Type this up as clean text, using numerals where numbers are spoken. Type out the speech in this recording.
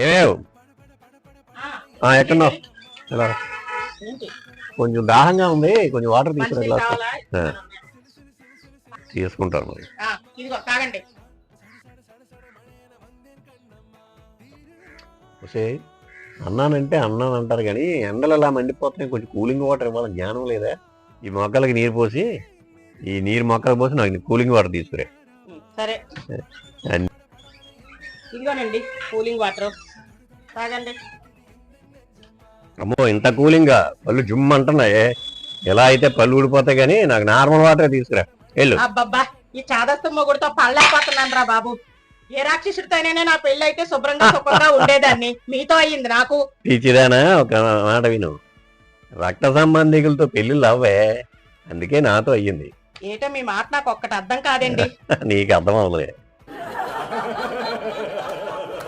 ఏమేవ్ ఎక్కడో ఇలా కొంచెం దాహంగా ఉంది, కొంచెం వాటర్ తీసుకురా గ్లాస్. తీసుకుంటాను మరి. అన్నానంటే అన్నాను అంటారు కానీ ఎండలు అలా మండిపోతున్నాయి, కొంచెం కూలింగ్ వాటర్ ఇవ్వాలని జ్ఞానం లేదా? ఈ మొక్కలకి నీరు పోసి, ఈ నీరు మొక్కలకు పోసి నాకు కూలింగ్ వాటర్ తీసుకురా. సరే ఇదిగోనండి కూలింగ్ వాటర్ తాగండి. అమ్మో ఇంత కూలింగా, పళ్ళు జుమ్ అంటున్నాయే. ఎలా అయితే పళ్ళు ఊడిపోతాయి కానీ నాకు నార్మల్ వాటర్ తీసుకురా వెళ్ళు. అబ్బబ్బా ఈ చాదస్తం మొగుడుతో పళ్ళైపోతున్నాను రా బాబు. ఏ రాక్షసుడితోనే నా పెళ్లి అయితే శుభ్రంగా సుఖంగా ఉండేదాన్ని, మీతో అయ్యింది నాకు. పిచ్చిదానా, ఒక మాట విను. రక్త సంబంధికులతో పెళ్లిళ్ళు అవ్వే, అందుకే నాతో అయ్యింది. ఏటో మీ మాట నాకు ఒక్కటి అర్థం కాదండి. నీకు అర్థం అవ్వలే.